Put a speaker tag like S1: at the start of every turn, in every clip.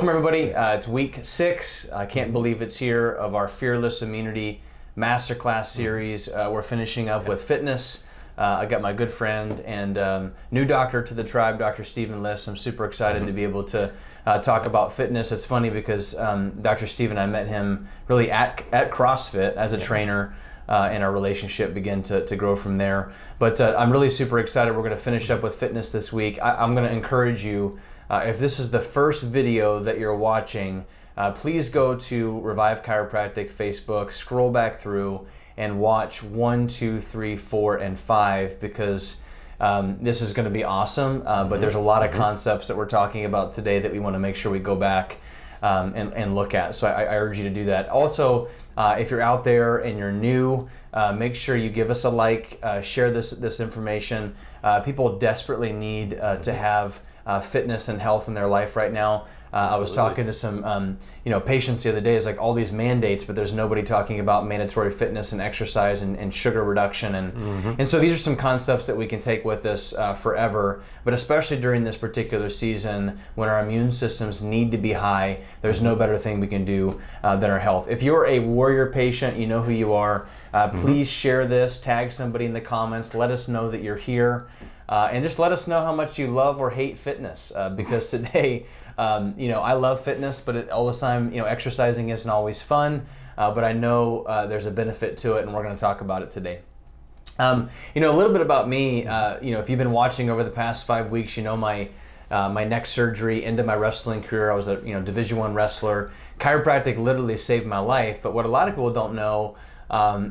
S1: Welcome everybody, it's week 6. I can't believe it's here of our Fearless Immunity Masterclass series. We're finishing up with fitness. I got my good friend and new doctor to the tribe, Dr. Stephen Liss. I'm super excited to be able to talk about fitness. It's funny because Dr. Stephen, I met him really at CrossFit as a trainer, and our relationship began to grow from there. But I'm really super excited. We're going to finish up with fitness this week. I'm going to encourage you, if this is the first video that you're watching, please go to Revive Chiropractic Facebook, scroll back through, and watch 1, 2, 3, 4, and 5 because this is going to be awesome. But there's a lot of concepts that we're talking about today that we want to make sure we go back and look at. So I urge you to do that. Also, if you're out there and you're new, make sure you give us a like, share this information. People desperately need to have fitness and health in their life right now. I was talking to some patients the other day. It's like all these mandates, but there's nobody talking about mandatory fitness and exercise and sugar reduction. And so these are some concepts that we can take with us forever, but especially during this particular season when our immune systems need to be high, there's no better thing we can do than our health. If you're a warrior patient, you know who you are. Please share this, tag somebody in the comments, let us know that you're here. And just let us know how much you love or hate fitness, because today, I love fitness, but all the time, exercising isn't always fun. But I know there's a benefit to it, and we're going to talk about it today. A little bit about me. If you've been watching over the past 5 weeks, my neck surgery into my wrestling career. I was a Division I wrestler. Chiropractic literally saved my life. But what a lot of people don't know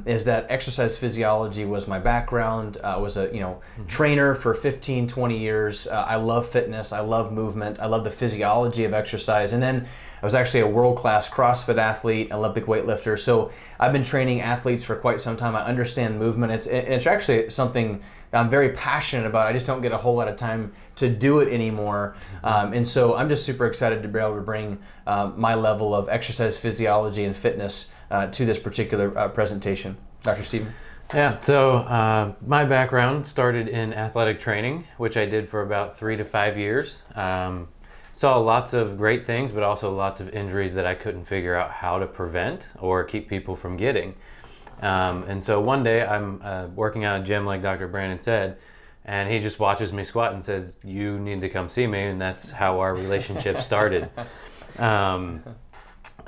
S1: is that exercise physiology was my background. I was a trainer for 15, 20 years. I love fitness. I love movement. I love the physiology of exercise. And then I was actually a world-class CrossFit athlete, Olympic weightlifter. So I've been training athletes for quite some time. I understand movement. It's actually something I'm very passionate about. I just don't get a whole lot of time to do it anymore. And so I'm just super excited to be able to bring my level of exercise physiology and fitness to this particular presentation. Dr. Stephen?
S2: Yeah, so my background started in athletic training, which I did for about 3 to 5 years. Saw lots of great things, but also lots of injuries that I couldn't figure out how to prevent or keep people from getting. And so one day I'm working out a gym like Dr. Brandon said, and he just watches me squat and says, "You need to come see me," and that's how our relationship started.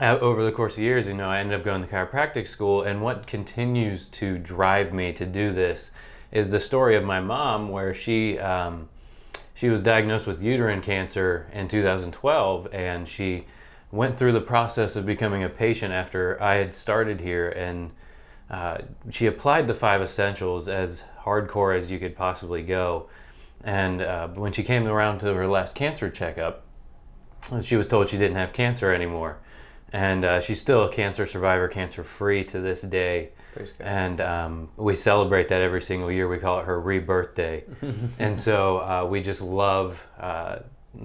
S2: Over the course of years, I ended up going to chiropractic school, and what continues to drive me to do this is the story of my mom, where she was diagnosed with uterine cancer in 2012, and she went through the process of becoming a patient after I had started here, and she applied the 5 essentials as hardcore as you could possibly go. And when she came around to her last cancer checkup, she was told she didn't have cancer anymore. And she's still a cancer survivor, cancer-free to this day. And we celebrate that every single year. We call it her rebirth day. And so we just love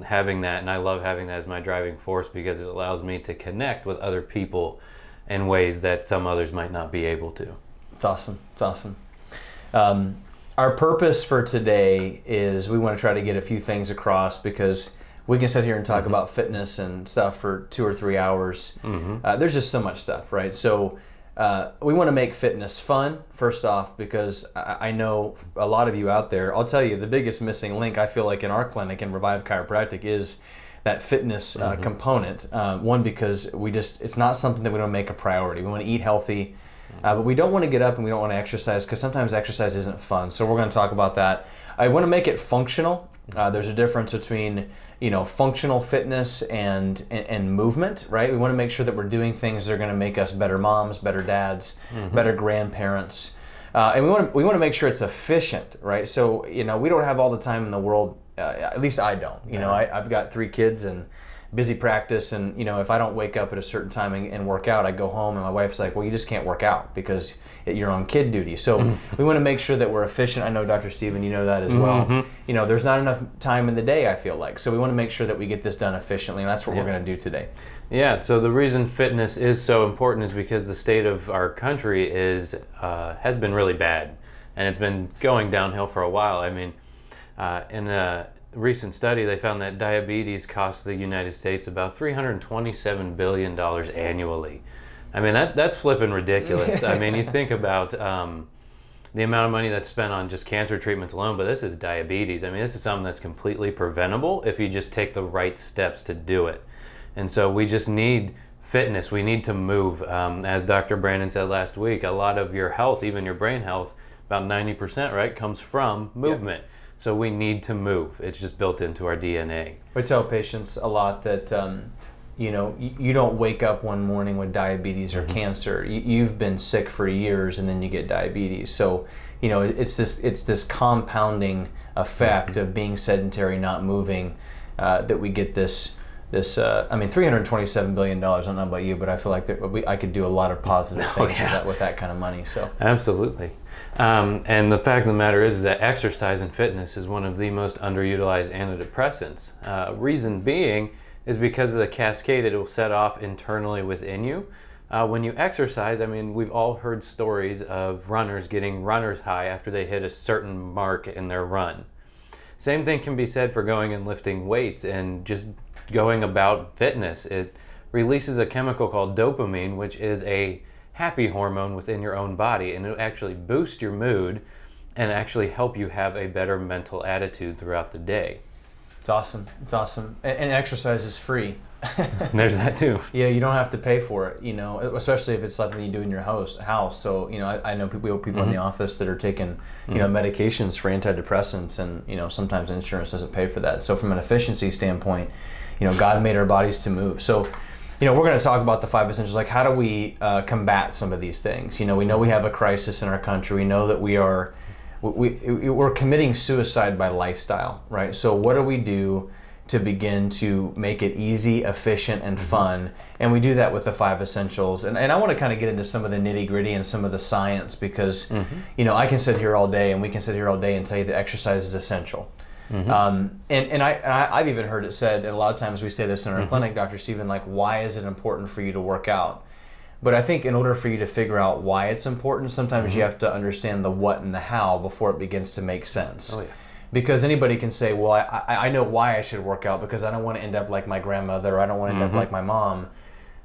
S2: having that, and I love having that as my driving force because it allows me to connect with other people in ways that some others might not be able to.
S1: It's awesome. It's awesome. Our purpose for today is we want to try to get a few things across because we can sit here and talk about fitness and stuff for 2 or 3 hours. There's just so much stuff, right? So we want to make fitness fun, first off, because I know a lot of you out there, I'll tell you, the biggest missing link I feel like in our clinic in Revive Chiropractic is that fitness component. One, because it's not something that we don't make a priority. We want to eat healthy, but we don't want to get up and we don't want to exercise because sometimes exercise isn't fun. So we're going to talk about that. I want to make it functional. There's a difference between functional fitness and movement, right? We want to make sure that we're doing things that are going to make us better moms, better dads, better grandparents, and we want to make sure it's efficient, right? So we don't have all the time in the world. At least I don't. I've got 3 kids and busy practice, and if I don't wake up at a certain time and work out, I go home and my wife's like, "Well, you just can't work out because you're on kid duty." So we want to make sure that we're efficient. I know, Dr. Stephen, you know that as well. There's not enough time in the day, I feel like. So we want to make sure that we get this done efficiently, and that's what we're going to do today.
S2: Yeah, so the reason fitness is so important is because the state of our country has been really bad, and it's been going downhill for a while. I mean, recent study, they found that diabetes costs the United States about $327 billion annually. I mean, that's flipping ridiculous. I mean, you think about the amount of money that's spent on just cancer treatments alone, but this is diabetes. I mean, this is something that's completely preventable if you just take the right steps to do it. And so we just need fitness. We need to move. As Dr. Brandon said last week, a lot of your health, even your brain health, about 90%, right, comes from movement. Yep. So we need to move. It's just built into our DNA.
S1: I tell patients a lot that, you don't wake up one morning with diabetes or cancer. You've been sick for years and then you get diabetes. So, it's this compounding effect of being sedentary, not moving, that we get this $327 billion, I don't know about you, but I feel like I could do a lot of positive things with that kind of money. So
S2: absolutely. And the fact of the matter is that exercise and fitness is one of the most underutilized antidepressants. Reason being is because of the cascade it will set off internally within you. When you exercise, I mean, we've all heard stories of runners getting runner's high after they hit a certain mark in their run. Same thing can be said for going and lifting weights and just going about fitness. It releases a chemical called dopamine, which is a happy hormone within your own body, and it'll actually boost your mood and actually help you have a better mental attitude throughout the day.
S1: It's awesome. And exercise is free.
S2: There's that too.
S1: Yeah, you don't have to pay for it, especially if it's something you do in your house. So, I know people in the office that are taking, medications for antidepressants, and, sometimes insurance doesn't pay for that. So from an efficiency standpoint, God made our bodies to move. So, we're going to talk about the 5 essentials. Like, how do we combat some of these things? We know we have a crisis in our country. We know that we're committing suicide by lifestyle, right? So what do we do to begin to make it easy, efficient, and fun? And we do that with the 5 essentials. And I want to kind of get into some of the nitty gritty and some of the science because, I can sit here all day and we can sit here all day and tell you that exercise is essential. I've even heard it said, and a lot of times we say this in our clinic, Dr. Stephen, like, why is it important for you to work out? But I think in order for you to figure out why it's important, sometimes you have to understand the what and the how before it begins to make sense. Oh, yeah. Because anybody can say, well, I know why I should work out because I don't want to end up like my grandmother, or I don't want to end up like my mom.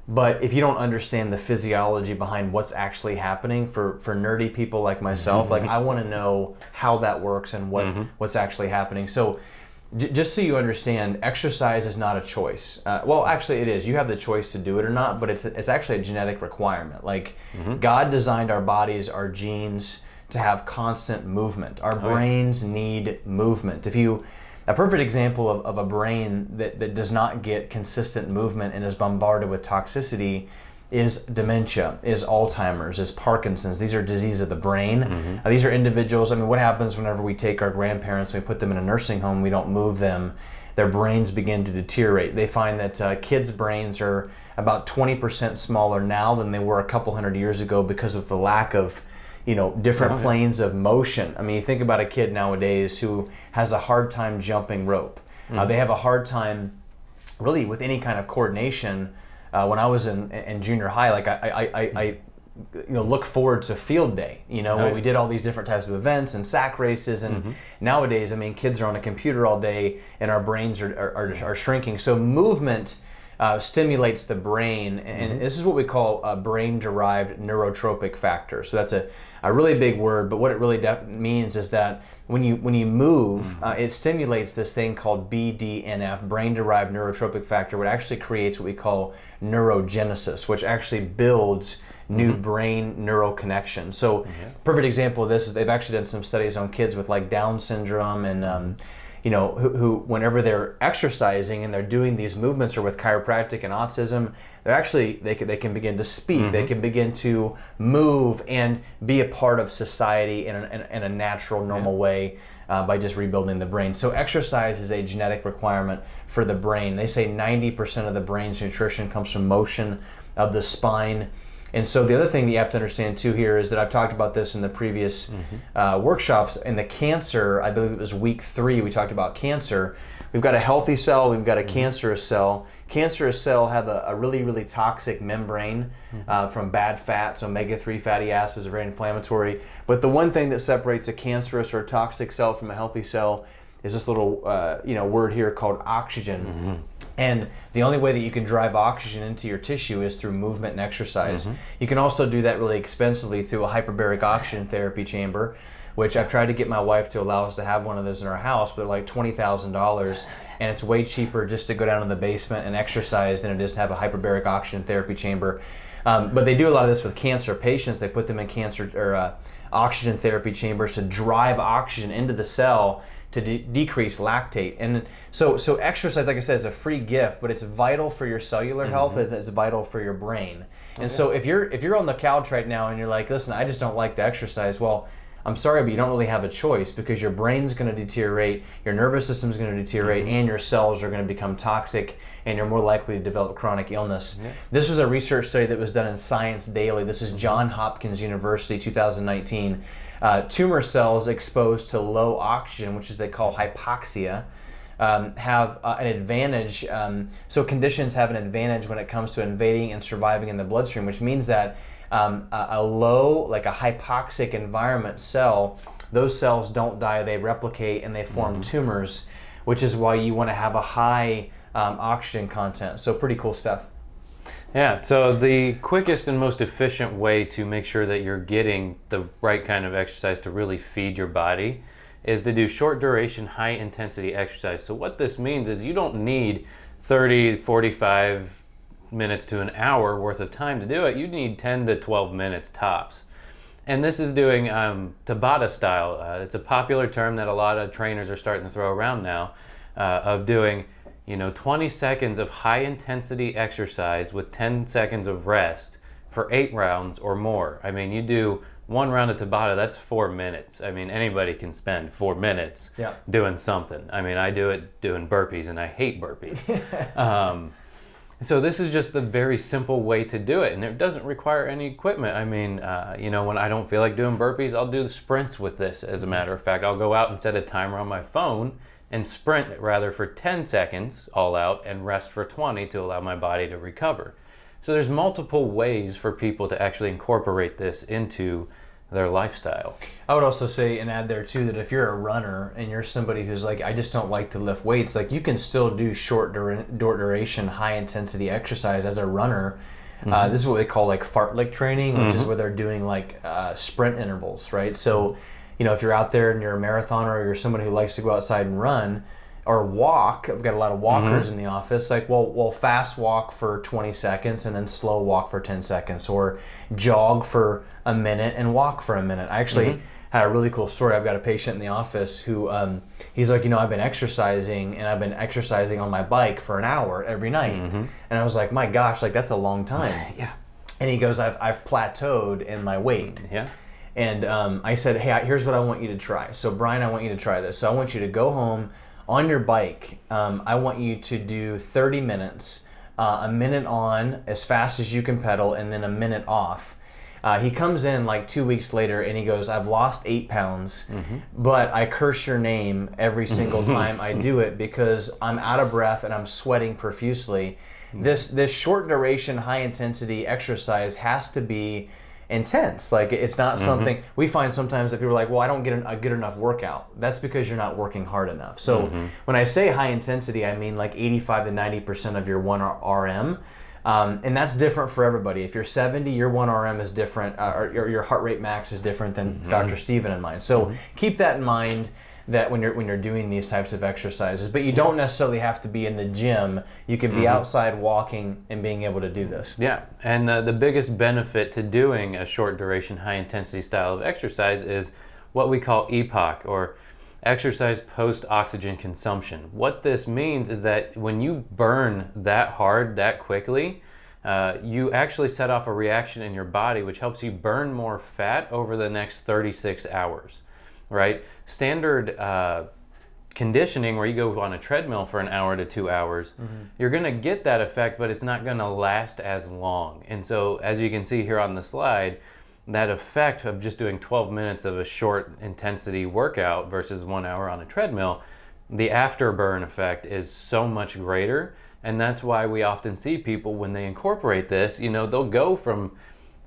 S1: But if you don't understand the physiology behind what's actually happening for nerdy people like myself, like I want to know how that works and what's actually happening. So just so you understand, exercise is not a choice. Well, actually it is. You have the choice to do it or not, but it's actually a genetic requirement. Like God designed our bodies, our genes, to have constant movement. Our brains need movement. A perfect example of a brain that does not get consistent movement and is bombarded with toxicity is dementia, is Alzheimer's, is Parkinson's. These are diseases of the brain. These are individuals, what happens whenever we take our grandparents and we put them in a nursing home, we don't move them, their brains begin to deteriorate. They find that kids' brains are about 20% smaller now than they were a couple hundred years ago because of the lack of different planes of motion. You think about a kid nowadays who has a hard time jumping rope. They have a hard time really with any kind of coordination. When I was in junior high, like I look forward to field day, where we did all these different types of events and sack races. And nowadays, kids are on a computer all day and our brains are shrinking. So movement stimulates the brain, and this is what we call a brain-derived neurotropic factor. So that's a really big word, but what it really means is that when you move, it stimulates this thing called BDNF, brain-derived neurotropic factor, which actually creates what we call neurogenesis, which actually builds new brain neural connections. So perfect example of this is they've actually done some studies on kids with like Down syndrome and who whenever they're exercising and they're doing these movements, or with chiropractic and autism, they can begin to speak, they can begin to move and be a part of society in a natural, normal way by just rebuilding the brain. So exercise is a genetic requirement for the brain. They say 90% of the brain's nutrition comes from motion of the spine. And so the other thing that you have to understand too here is that I've talked about this in the previous workshops. In the cancer, I believe it was week 3, we talked about cancer. We've got a healthy cell, we've got a cancerous cell. Cancerous cell have a really, really toxic membrane from bad fats. Omega-3 fatty acids are very inflammatory. But the one thing that separates a cancerous or toxic cell from a healthy cell is this little word here called oxygen. And the only way that you can drive oxygen into your tissue is through movement and exercise. You can also do that really expensively through a hyperbaric oxygen therapy chamber, which I've tried to get my wife to allow us to have one of those in our house, but they're like $20,000, and it's way cheaper just to go down in the basement and exercise than it is to have a hyperbaric oxygen therapy chamber. But they do a lot of this with cancer patients. They put them in cancer or oxygen therapy chambers to drive oxygen into the cell to decrease lactate. And so exercise, like I said, is a free gift, but it's vital for your cellular health, and it's vital for your brain. And so if you're on the couch right now and you're like, listen, I just don't like to exercise, well, I'm sorry, but you don't really have a choice, because your brain's going to deteriorate, your nervous system's going to deteriorate, and your cells are going to become toxic, and you're more likely to develop chronic illness. This was a research study that was done in Science Daily. This is Johns Hopkins University, 2019. Tumor cells exposed to low oxygen, which is they call hypoxia, have an advantage. So conditions have an advantage when it comes to invading and surviving in the bloodstream, which means that a low, like a hypoxic environment cell, those cells don't die, they replicate and they form tumors, which is why you want to have a high oxygen content. So pretty cool stuff.
S2: Yeah, so the quickest and most efficient way to make sure that you're getting the right kind of exercise to really feed your body is to do short duration, high intensity exercise. So what this means is you don't need 30, 45 minutes to an hour worth of time to do it. You need 10 to 12 minutes tops. And this is doing Tabata style. It's a popular term that a lot of trainers are starting to throw around now, of doing 20 seconds of high intensity exercise with 10 seconds of rest for 8 rounds or more. I mean, you do 1 round of Tabata, that's 4 minutes. I mean, anybody can spend 4 minutes doing something. I mean, I do it doing burpees, and I hate burpees. So this is just the very simple way to do it, and it doesn't require any equipment. I mean, when I don't feel like doing burpees, I'll do the sprints with this. As a matter of fact, I'll go out and set a timer on my phone and sprint rather for 10 seconds all out and rest for 20 to allow my body to recover. So there's multiple ways for people to actually incorporate this into their lifestyle.
S1: I would also say and add there too that if you're a runner and you're somebody who's like, I just don't like to lift weights, like you can still do short duration, high intensity exercise as a runner. This is what they call like fartlek training, which is where they're doing like sprint intervals, right? So if you're out there and you're a marathoner, or you're somebody who likes to go outside and run or walk, I've got a lot of walkers in the office, like we'll fast walk for 20 seconds and then slow walk for 10 seconds, or jog for a minute and walk for a minute. I actually had a really cool story. I've got a patient in the office who he's like, I've been exercising, and I've been exercising on my bike for an hour every night. And I was like, my gosh, like that's a long time. And he goes, I've plateaued in my weight. And I said, hey, here's what I want you to try. So Brian, I want you to try this. So I want you to go home on your bike. I want you to do 30 minutes, a minute on as fast as you can pedal, and then a minute off. He comes in like 2 weeks later and he goes, I've lost 8 pounds, but I curse your name every single time I do it because I'm out of breath and I'm sweating profusely. This short duration, high intensity exercise has to be intense. Like it's not something we find sometimes that people are like, well, I don't get a good enough workout. That's because you're not working hard enough. So when I say high intensity, I mean like 85 to 90% of your 1 RM. And that's different for everybody. If you're 70, your 1 RM is different, or your heart rate max is different than Dr. Steven and mine. So keep that in mind, that when you're doing these types of exercises. But you don't necessarily have to be in the gym. You can be outside walking and being able to do this.
S2: Yeah, and the biggest benefit to doing a short duration, high intensity style of exercise is what we call EPOC, or exercise post-oxygen consumption. What this means is that when you burn that hard, that quickly, you actually set off a reaction in your body which helps you burn more fat over the next 36 hours, right? Standard conditioning, where you go on a treadmill for an hour to 2 hours, you're going to get that effect, but it's not going to last as long. And so, as you can see here on the slide, that effect of just doing 12 minutes of a short intensity workout versus 1 hour on a treadmill, the afterburn effect is so much greater. And that's why we often see people, when they incorporate this, they'll go from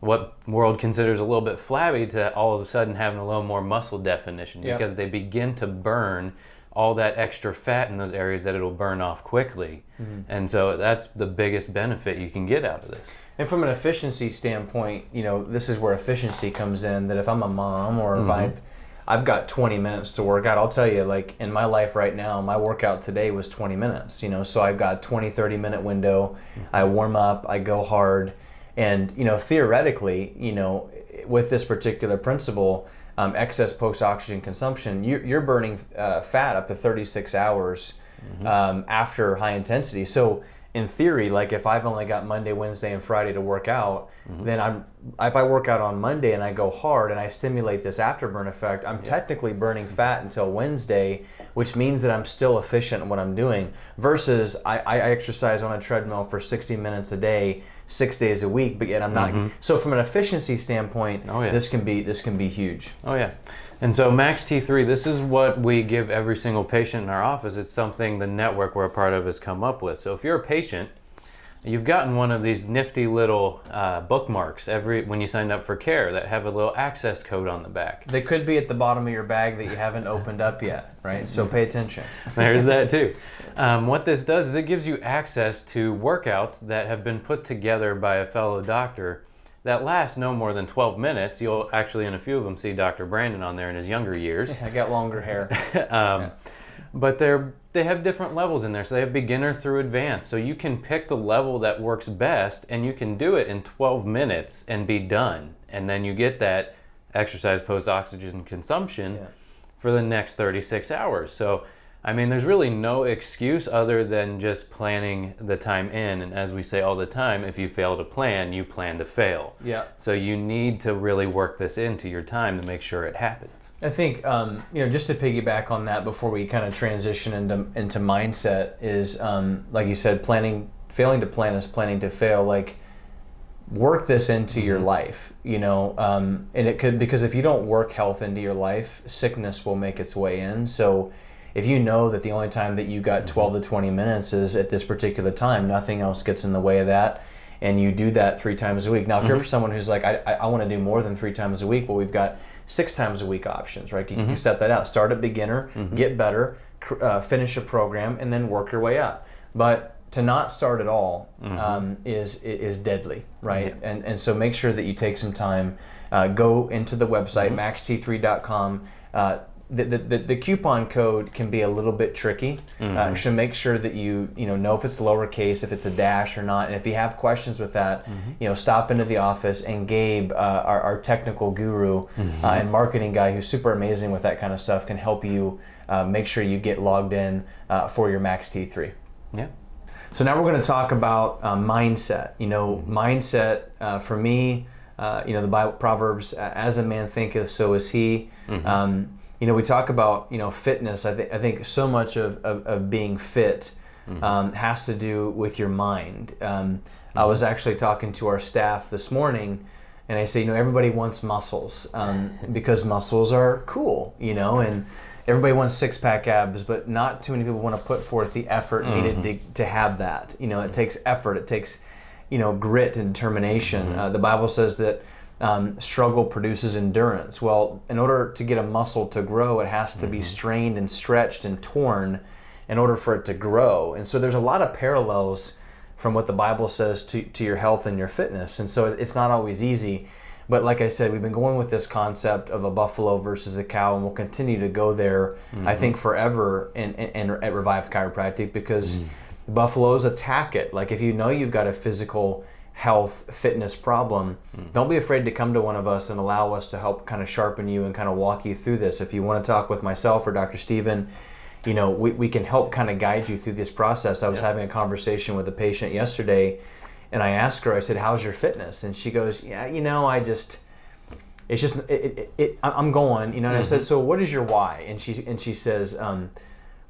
S2: what world considers a little bit flabby to all of a sudden having a little more muscle definition, because they begin to burn all that extra fat in those areas that it'll burn off quickly. And so that's the biggest benefit you can get out of this.
S1: And from an efficiency standpoint, this is where efficiency comes in, that if I'm a mom or if I've got 20 minutes to work out, I'll tell you, like in my life right now, my workout today was 20 minutes, so I've got 20, 30 minute window. I warm up, I go hard. And, theoretically, with this particular principle, excess post-oxygen consumption, you're burning fat up to 36 hours after high intensity. So in theory, like if I've only got Monday, Wednesday, and Friday to work out, then if I work out on Monday and I go hard and I stimulate this afterburn effect, I'm technically burning fat until Wednesday, which means that I'm still efficient in what I'm doing. Versus I exercise on a treadmill for 60 minutes a day, 6 days a week, but yet I'm not. So from an efficiency standpoint, this can be huge.
S2: Oh yeah. And so Max T3, this is what we give every single patient in our office. It's something the network we're a part of has come up with. So if you're a patient, you've gotten one of these nifty little bookmarks when you signed up for care that have a little access code on the back.
S1: They could be at the bottom of your bag that you haven't opened up yet, right? So pay attention.
S2: There's that too. What this does is it gives you access to workouts that have been put together by a fellow doctor that last no more than 12 minutes. You'll actually, in a few of them, see Dr. Brandon on there in his younger years.
S1: I got longer hair.
S2: But they have different levels in there. So they have beginner through advanced. So you can pick the level that works best, and you can do it in 12 minutes and be done. And then you get that exercise post-oxygen consumption for the next 36 hours. So, I mean, there's really no excuse other than just planning the time in. And as we say all the time, if you fail to plan, you plan to fail.
S1: Yeah.
S2: So you need to really work this into your time to make sure it happens.
S1: I think, just to piggyback on that before we kind of transition into mindset is, like you said, failing to plan is planning to fail. Like, work this into your life, and it could, because if you don't work health into your life, sickness will make its way in. So if you know that the only time that you got 12 to 20 minutes is at this particular time, nothing else gets in the way of that, and you do that 3 times a week. Now, if you're someone who's like, I want to do more than 3 times a week, well, we've got 6 times a week options, right? You can set that out. Start at beginner, get better, finish a program, and then work your way up. But to not start at all is deadly, right?
S2: Yeah.
S1: And so make sure that you take some time, go into the website, maxt3.com. The coupon code can be a little bit tricky. So make sure that you know if it's lowercase, if it's a dash or not. And if you have questions with that, stop into the office, and Gabe, our technical guru and marketing guy who's super amazing with that kind of stuff, can help you make sure you get logged in for your Max T3.
S2: Yeah.
S1: So now we're going to talk about mindset. Mindset for me, the Bible, Proverbs, as a man thinketh, so is he. We talk about fitness. I think so much of being fit has to do with your mind. I was actually talking to our staff this morning, and I say, everybody wants muscles because muscles are cool, and everybody wants six-pack abs, but not too many people want to put forth the effort needed to have that. It takes effort. It takes grit and determination. The Bible says that struggle produces endurance. Well, in order to get a muscle to grow, it has to be strained and stretched and torn in order for it to grow. And so there's a lot of parallels from what the Bible says to your health and your fitness. And so it's not always easy. But like I said, we've been going with this concept of a buffalo versus a cow, and we'll continue to go there, I think, forever at Revive Chiropractic, because buffaloes attack it. Like, if you've got a physical health, fitness problem, don't be afraid to come to one of us and allow us to help kind of sharpen you and kind of walk you through this. If you want to talk with myself or Dr. Steven, we can help kind of guide you through this process. I was having a conversation with a patient yesterday, and I asked her, I said, how's your fitness? And she goes, I'm going, and I said, so what is your why? And she says, well,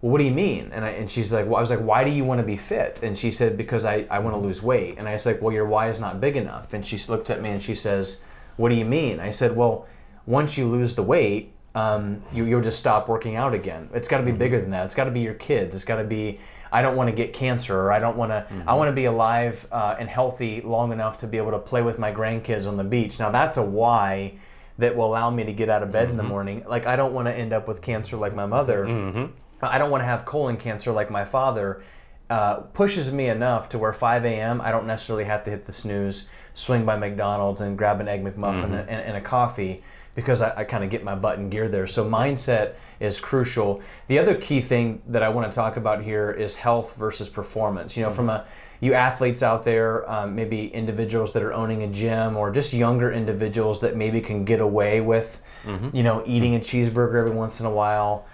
S1: what do you mean? And she's like, well, I was like, why do you want to be fit? And she said, because I want to lose weight. And I was like, well, your why is not big enough. And she looked at me and she says, what do you mean? I said, well, once you lose the weight, you'll just stop working out again. It's got to be bigger than that. It's got to be your kids. It's got to be, I don't want to get cancer, or I don't want to, I want to be alive and healthy long enough to be able to play with my grandkids on the beach. Now that's a why that will allow me to get out of bed in the morning. Like, I don't want to end up with cancer like my mother. I don't want to have colon cancer like my father, pushes me enough to where 5 a.m. I don't necessarily have to hit the snooze, swing by McDonald's and grab an Egg McMuffin and a coffee, because I kind of get my butt in gear there. So mindset is crucial. The other key thing that I want to talk about here is health versus performance. You know, from you athletes out there, maybe individuals that are owning a gym, or just younger individuals that maybe can get away with, you know, eating a cheeseburger every once in a while.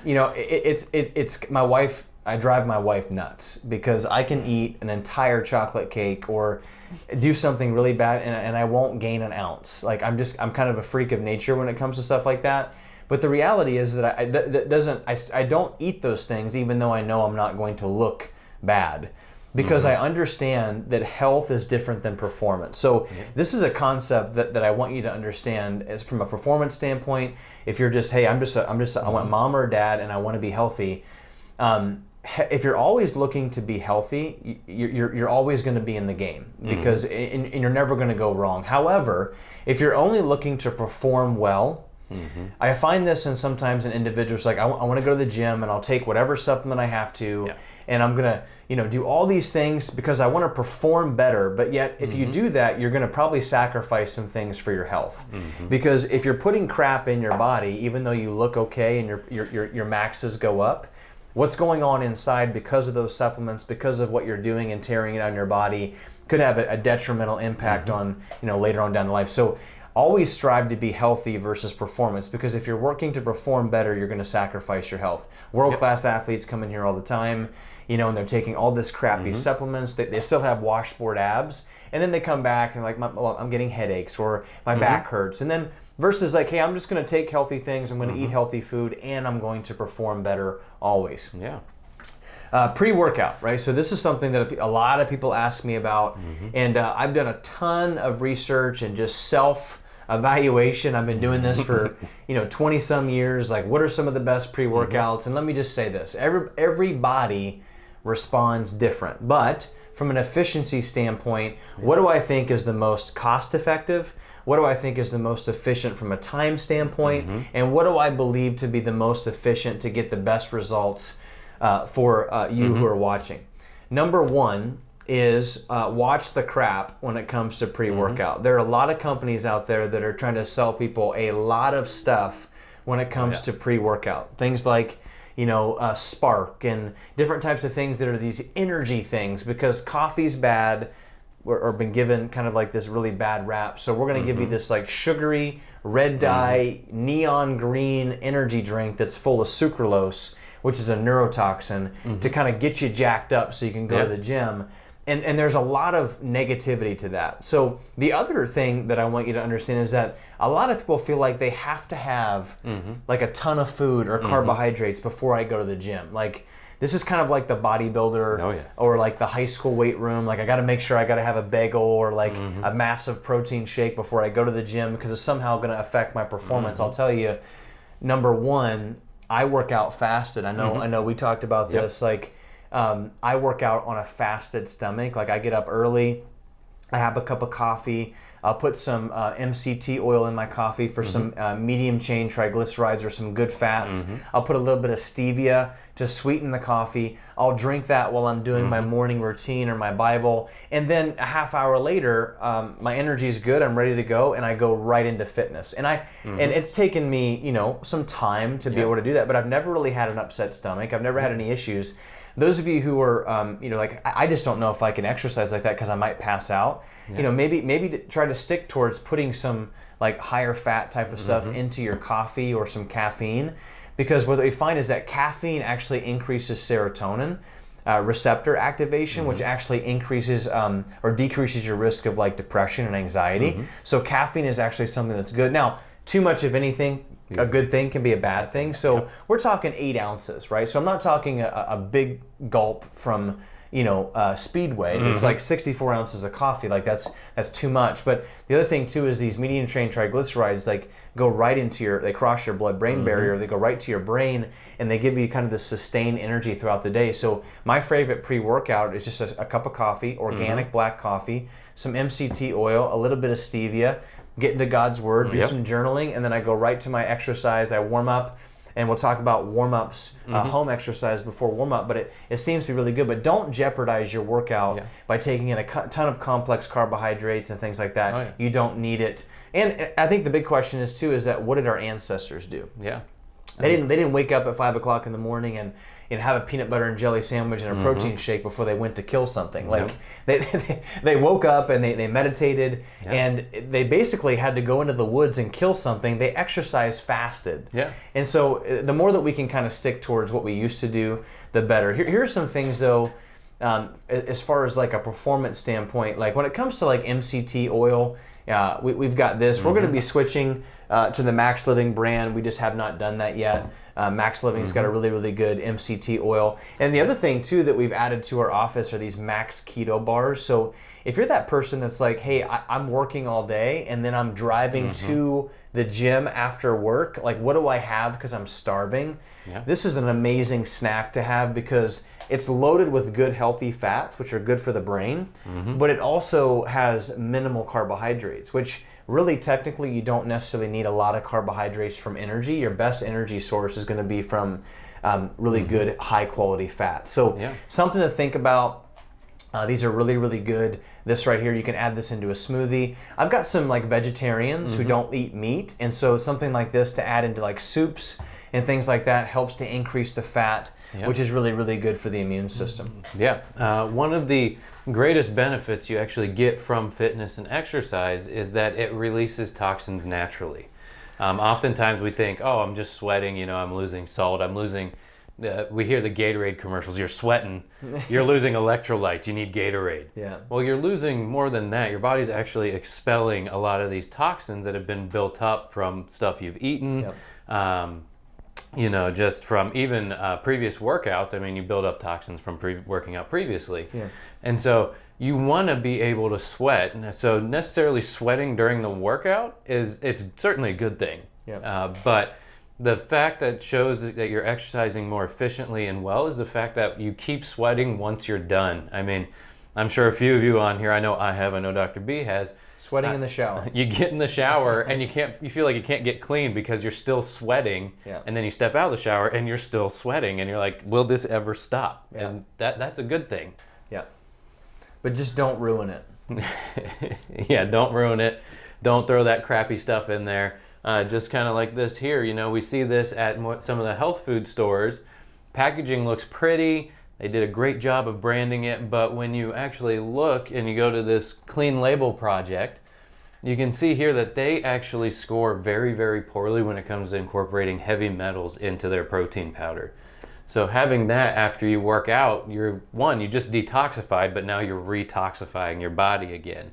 S1: You know, it's my wife. I drive my wife nuts because I can eat an entire chocolate cake or do something really bad and I won't gain an ounce. Like I'm kind of a freak of nature when it comes to stuff like that. But the reality is that I don't eat those things even though I know I'm not going to look bad, because I understand that health is different than performance. So this is a concept that I want you to understand as from a performance standpoint. If you're just, hey, I want mom or dad and I want to be healthy. If you're always looking to be healthy, you're always going to be in the game, because and you're never going to go wrong. However, if you're only looking to perform well, I find this sometimes in individuals, like I want to go to the gym and I'll take whatever supplement I have to, and I'm going to do all these things because I want to perform better. But yet, if you do that, you're going to probably sacrifice some things for your health, because if you're putting crap in your body, even though you look okay and your maxes go up, what's going on inside because of those supplements, because of what you're doing and tearing it out in your body, could have a detrimental impact on, later on down the life. So always strive to be healthy versus performance, because if you're working to perform better, you're going to sacrifice your health. World-class athletes come in here all the time, and they're taking all this crappy supplements. They still have washboard abs, and then they come back and like, I'm getting headaches or my back hurts. And then versus like, hey, I'm just going to take healthy things, I'm going to eat healthy food, and I'm going to perform better always. Pre-workout, right? So this is something that a lot of people ask me about, and I've done a ton of research and just self-evaluation. I've been doing this for 20 some years. Like, what are some of the best pre-workouts? And let me just say this: every body responds different, but from an efficiency standpoint, what do I think is the most cost-effective? What do I think is the most efficient from a time standpoint? And what do I believe to be the most efficient to get the best results for you who are watching? Number one is watch the crap when it comes to pre-workout. There are a lot of companies out there that are trying to sell people a lot of stuff when it comes to pre-workout. Things like Spark and different types of things that are these energy things, because coffee's bad, or been given kind of like this really bad rap. So we're going to give you this like sugary, red dye, neon green energy drink that's full of sucralose, which is a neurotoxin, to kind of get you jacked up so you can go to the gym. And there's a lot of negativity to that. So the other thing that I want you to understand is that a lot of people feel like they have to have like a ton of food or carbohydrates before I go to the gym. Like, this is kind of like the bodybuilder or like the high school weight room. Like, I got to make sure I got to have a bagel or like a massive protein shake before I go to the gym because it's somehow going to affect my performance. I'll tell you, number one, I work out fasted. I know we talked about this. Like, I work out on a fasted stomach. Like, I get up early, I have a cup of coffee, I'll put some MCT oil in my coffee for some medium chain triglycerides or some good fats. I'll put a little bit of stevia to sweeten the coffee. I'll drink that while I'm doing my morning routine or my Bible. And then a half hour later, my energy is good, I'm ready to go, and I go right into fitness. And and it's taken me, some time to be able to do that, but I've never really had an upset stomach. I've never had any issues. Those of you who are, like, I just don't know if I can exercise like that because I might pass out. Maybe to try to stick towards putting some like higher fat type of stuff into your coffee or some caffeine, because what we find is that caffeine actually increases serotonin receptor activation, which actually increases or decreases your risk of like depression and anxiety. So caffeine is actually something that's good. Now, too much of anything, a good thing can be a bad thing. So we're talking 8 ounces, right? So I'm not talking a big gulp from, Speedway. It's like 64 ounces of coffee. Like that's too much. But the other thing too is these medium chain triglycerides like go right into they cross your blood-brain barrier. They go right to your brain, and they give you kind of this sustained energy throughout the day. So my favorite pre-workout is just a cup of coffee, organic black coffee, some MCT oil, a little bit of stevia, get into God's Word, do some journaling, and then I go right to my exercise. I warm up. and we'll talk about warm-ups, home exercise before warm-up, but it seems to be really good. But don't jeopardize your workout by taking in a ton of complex carbohydrates and things like that.
S2: Oh, yeah.
S1: You don't need it. And I think the big question is too, is that what did our ancestors do?
S2: Yeah.
S1: They didn't wake up at 5 o'clock in the morning and have a peanut butter and jelly sandwich and a protein shake before they went to kill something. Like they woke up and they meditated and they basically had to go into the woods and kill something. They exercised, fasted.
S2: Yeah.
S1: And so the more that we can kind of stick towards what we used to do, the better. Here are some things though, as far as like a performance standpoint. Like when it comes to like MCT oil, we've got this. We're going to be switching to the Max Living brand. We just have not done that yet. Max Living's got a really, really good MCT oil. And the other thing too that we've added to our office are these Max Keto bars. So if you're that person that's like, hey, I'm working all day and then I'm driving to the gym after work, like what do I have because I'm starving? Yeah. This is an amazing snack to have because it's loaded with good healthy fats, which are good for the brain, but it also has minimal carbohydrates, which really technically you don't necessarily need a lot of carbohydrates from energy. Your best energy source is going to be from really good high quality fat. So something to think about. These are really, really good. This right here, you can add this into a smoothie. I've got some like vegetarians who don't eat meat, and so something like this to add into like soups and things like that helps to increase the fat, which is really, really good for the immune system.
S2: Yeah. One of the greatest benefits you actually get from fitness and exercise is that it releases toxins naturally. Oftentimes we think, oh, I'm just sweating, I'm losing salt, I'm losing... we hear the Gatorade commercials, you're sweating, you're losing electrolytes, you need Gatorade. Yeah. Well, you're losing more than that. Your body's actually expelling a lot of these toxins that have been built up from stuff you've eaten, just from even previous workouts. I mean, you build up toxins from working out previously. Yeah. And so you want to be able to sweat. So necessarily sweating during the workout it's certainly a good thing. Yeah. But the fact that shows that you're exercising more efficiently and well is the fact that you keep sweating once you're done. I mean, I'm sure a few of you on here, I know Dr. B has.
S1: Sweating in the shower.
S2: You get in the shower and you feel like you can't get clean because you're still sweating. Yeah. And then you step out of the shower and you're still sweating and you're like, will this ever stop? Yeah. And that's a good thing.
S1: Yeah. But just don't ruin it.
S2: Yeah, don't ruin it. Don't throw that crappy stuff in there. Just kind of like this here, we see this at some of the health food stores. Packaging looks pretty. They did a great job of branding it, but when you actually look and you go to this Clean Label project, you can see here that they actually score very, very poorly when it comes to incorporating heavy metals into their protein powder. So having that after you work out, you just detoxified, but now you're retoxifying your body again.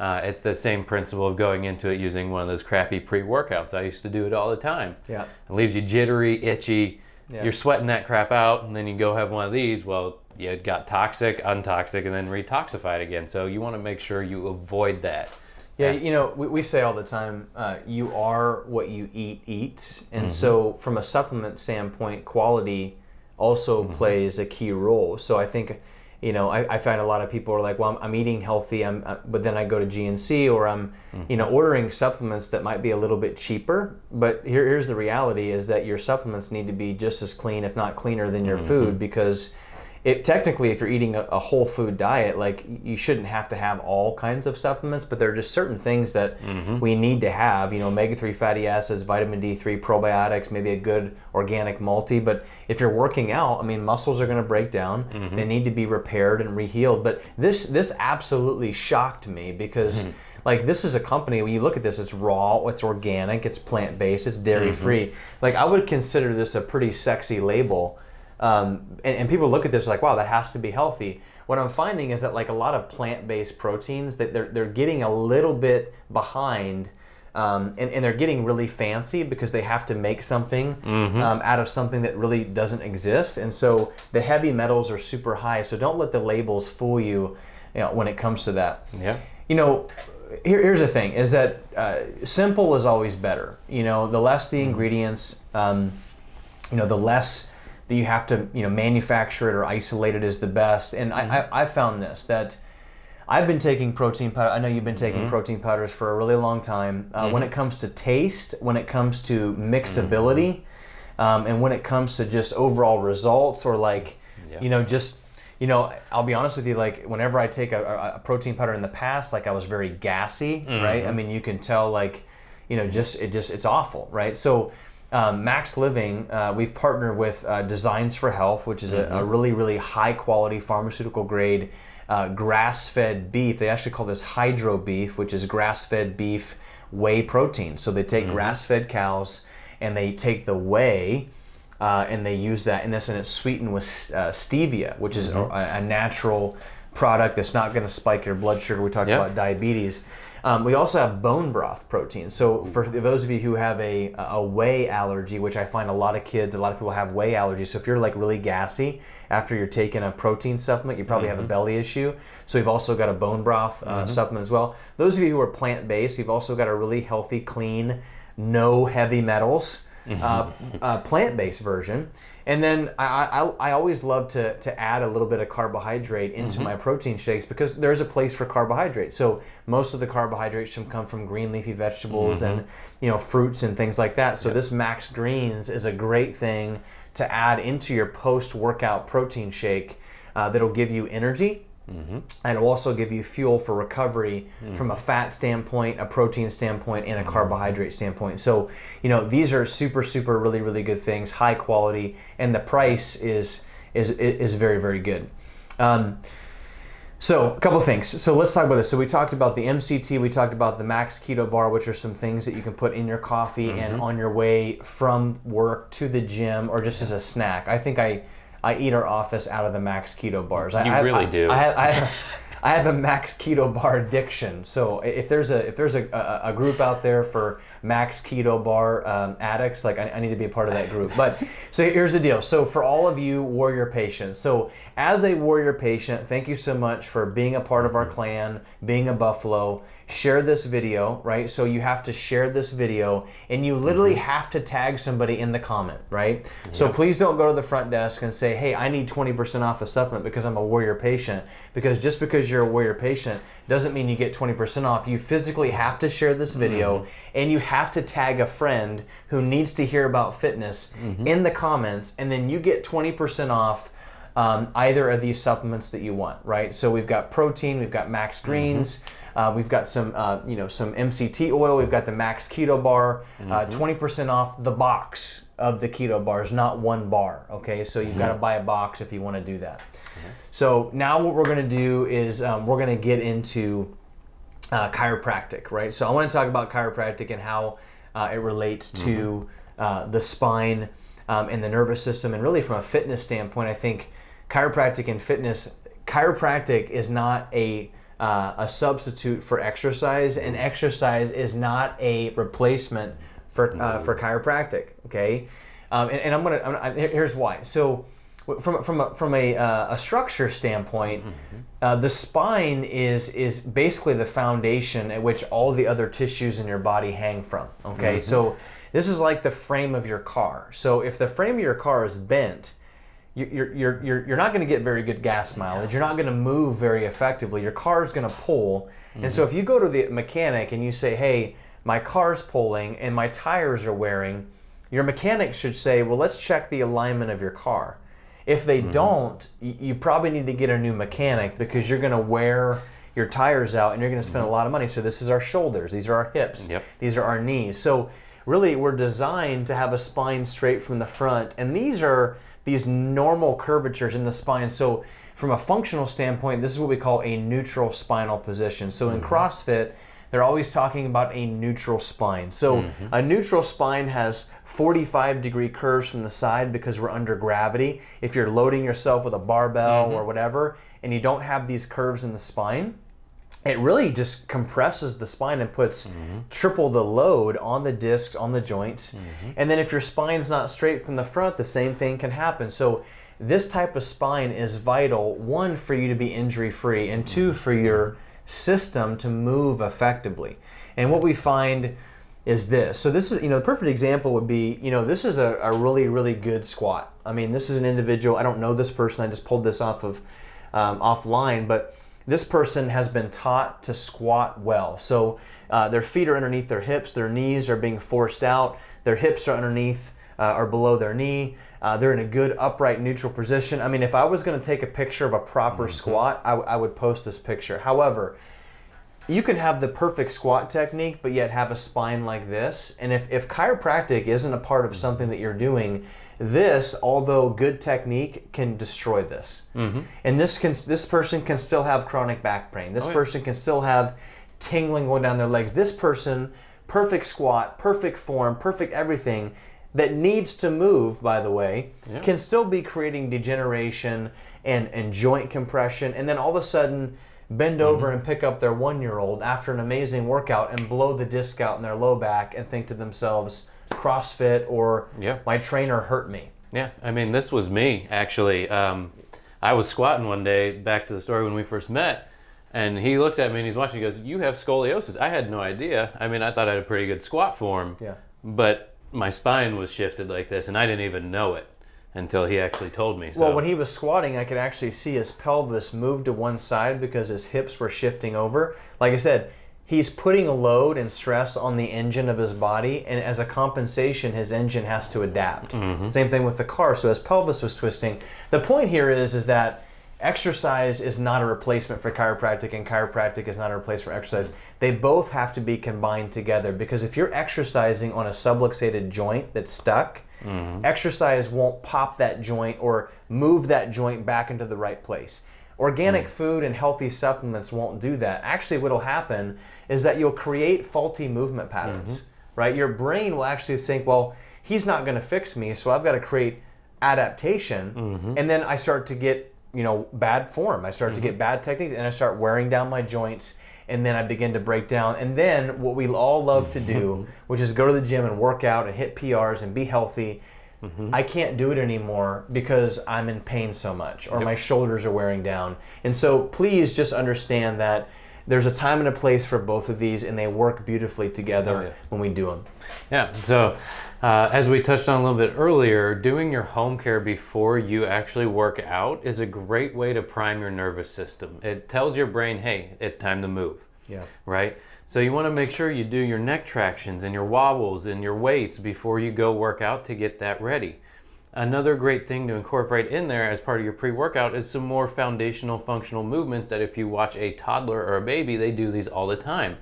S2: It's the same principle of going into it using one of those crappy pre-workouts. I used to do it all the time. Yeah. It leaves you jittery, itchy. Yeah. You're sweating that crap out, and then you go have one of these. Well, you got toxic, untoxic, and then retoxified again. So you want to make sure you avoid that.
S1: Yeah, we say all the time, you are what you eat. And so from a supplement standpoint, quality also plays a key role. So I think... I find a lot of people are like, well, I'm eating healthy, but then I go to GNC or I'm, ordering supplements that might be a little bit cheaper. But here's the reality is that your supplements need to be just as clean, if not cleaner than your food, because technically, if you're eating a whole food diet, like you shouldn't have to have all kinds of supplements, but there are just certain things that we need to have, omega-3 fatty acids, vitamin D3, probiotics, maybe a good organic multi. But if you're working out, muscles are going to break down. They need to be repaired and rehealed. But this absolutely shocked me because like this is a company, when you look at this, it's raw, it's organic, it's plant-based, it's dairy-free. Like I would consider this a pretty sexy label. And people look at this like, wow, that has to be healthy. What I'm finding is that like a lot of plant-based proteins, that they're getting a little bit behind, and they're getting really fancy because they have to make something out of something that really doesn't exist. And so the heavy metals are super high. So don't let the labels fool you, when it comes to that. Yeah. Here's the thing: is that simple is always better. The less the ingredients, the less that you have to manufacture it or isolate it is the best. And I found this, that I've been taking protein powder. I know you've been taking protein powders for a really long time. When it comes to taste, when it comes to mixability, And when it comes to just overall results or like, I'll be honest with you, like whenever I take a protein powder in the past, like I was very gassy, right? I mean, you can tell like, it's awful, right? So Max Living, we've partnered with Designs for Health, which is a really, really high quality pharmaceutical grade grass-fed beef. They actually call this hydro beef, which is grass-fed beef whey protein. So they take grass-fed cows and they take the whey and they use that, and it's sweetened with stevia, which is a natural product that's not going to spike your blood sugar. We talked about diabetes. We also have bone broth protein. So for those of you who have a whey allergy, which I find a lot of people have whey allergies. So if you're like really gassy after you're taking a protein supplement, you probably have a belly issue. So we've also got a bone broth supplement as well. Those of you who are plant-based, we've also got a really healthy, clean, no heavy metals plant-based version. And then I always love to add a little bit of carbohydrate into my protein shakes because there's a place for carbohydrate. So most of the carbohydrates should come from green leafy vegetables and fruits and things like that. So this Max Greens is a great thing to add into your post-workout protein shake that'll give you energy. And it'll also give you fuel for recovery from a fat standpoint, a protein standpoint, and a carbohydrate standpoint. So, these are super, super, really, really good things, high quality, and the price is very, very good. So, a couple things. So let's talk about this. So we talked about the MCT, we talked about the Max Keto Bar, which are some things that you can put in your coffee and on your way from work to the gym or just as a snack. I think I eat our office out of the Max Keto bars.
S2: You really do.
S1: I have a Max Keto Bar addiction. So if there's a group out there for Max Keto Bar addicts, like I need to be a part of that group. But so here's the deal. So for all of you warrior patients, so as a warrior patient, thank you so much for being a part of our clan, being a buffalo. Share this video, right? So you have to share this video and you literally have to tag somebody in the comment, right? So please don't go to the front desk and say, hey, I need 20% off a supplement because I'm a warrior patient. Because just because you're a warrior patient doesn't mean you get 20% off. You physically have to share this video and you have to tag a friend who needs to hear about fitness in the comments, and then you get 20% off either of these supplements that you want, right? So we've got protein, we've got Max Greens, we've got some MCT oil, we've got the Max Keto Bar, 20% off the box of the keto bars, not one bar, okay? So you've got to buy a box if you want to do that. So now what we're going to do is we're going to get into chiropractic, right? So I want to talk about chiropractic and how it relates to the spine and the nervous system, and really from a fitness standpoint, I think chiropractic is not a substitute for exercise, and exercise is not a replacement for chiropractic. Okay, and here's why. So, from a structure standpoint, the spine is basically the foundation at which all the other tissues in your body hang from. Okay, so this is like the frame of your car. So if the frame of your car is bent, you're not going to get very good gas mileage. You're not going to move very effectively. Your car is going to pull. And so if you go to the mechanic and you say, hey, my car's pulling and my tires are wearing, your mechanic should say, well, let's check the alignment of your car. If they don't, you probably need to get a new mechanic because you're going to wear your tires out and you're going to spend a lot of money. So this is our shoulders. These are our hips. These are our knees. So really, we're designed to have a spine straight from the front. And these are these normal curvatures in the spine. So from a functional standpoint, this is what we call a neutral spinal position. So in CrossFit, they're always talking about a neutral spine. So a neutral spine has 45-degree curves from the side because we're under gravity. If you're loading yourself with a barbell or whatever, and you don't have these curves in the spine, it really just compresses the spine and puts triple the load on the discs, on the joints. And then if your spine's not straight from the front, the same thing can happen. So this type of spine is vital, one, for you to be injury-free, and two, for your system to move effectively. And what we find is this. So this is, the perfect example would be, this is a really, really good squat. I mean, this is an individual, I don't know this person, I just pulled this off of offline, but this person has been taught to squat well. So their feet are underneath their hips, their knees are being forced out, their hips are underneath are below their knee. They're in a good upright neutral position. I mean, if I was going to take a picture of a proper squat, I would post this picture. However, you can have the perfect squat technique, but yet have a spine like this. And if chiropractic isn't a part of something that you're doing, this, although good technique, can destroy this. And this person can still have chronic back pain. This person can still have tingling going down their legs. This person, perfect squat, perfect form, perfect everything, that needs to move, by the way, can still be creating degeneration and joint compression, and then all of a sudden bend over and pick up their 1-year-old after an amazing workout and blow the disc out in their low back and think to themselves, CrossFit or my trainer hurt me.
S2: Yeah, I mean, this was me, actually. I was squatting one day, back to the story when we first met, and he looked at me and he's watching, he goes, you have scoliosis. I had no idea. I mean, I thought I had a pretty good squat form, but my spine was shifted like this, and I didn't even know it until he actually told me. So.
S1: Well, when he was squatting, I could actually see his pelvis move to one side because his hips were shifting over. Like I said, he's putting a load and stress on the engine of his body, and as a compensation, his engine has to adapt. Same thing with the car, so his pelvis was twisting. The point here is that exercise is not a replacement for chiropractic, and chiropractic is not a replacement for exercise. They both have to be combined together, because if you're exercising on a subluxated joint that's stuck, exercise won't pop that joint or move that joint back into the right place. Organic food and healthy supplements won't do that. Actually, what'll happen is that you'll create faulty movement patterns, right? Your brain will actually think, well, he's not going to fix me, so I've got to create adaptation, and then I start to get bad form. I start to get bad techniques, and I start wearing down my joints, and then I begin to break down. And then what we all love to do, which is go to the gym and work out and hit PRs and be healthy, I can't do it anymore because I'm in pain so much, or my shoulders are wearing down. And so please just understand that there's a time and a place for both of these, and they work beautifully together when we do them.
S2: Yeah, so as we touched on a little bit earlier, doing your home care before you actually work out is a great way to prime your nervous system. It tells your brain, hey, it's time to move, right? So you want to make sure you do your neck tractions and your wobbles and your weights before you go work out to get that ready. Another great thing to incorporate in there as part of your pre-workout is some more foundational functional movements that if you watch a toddler or a baby, they do these all the time.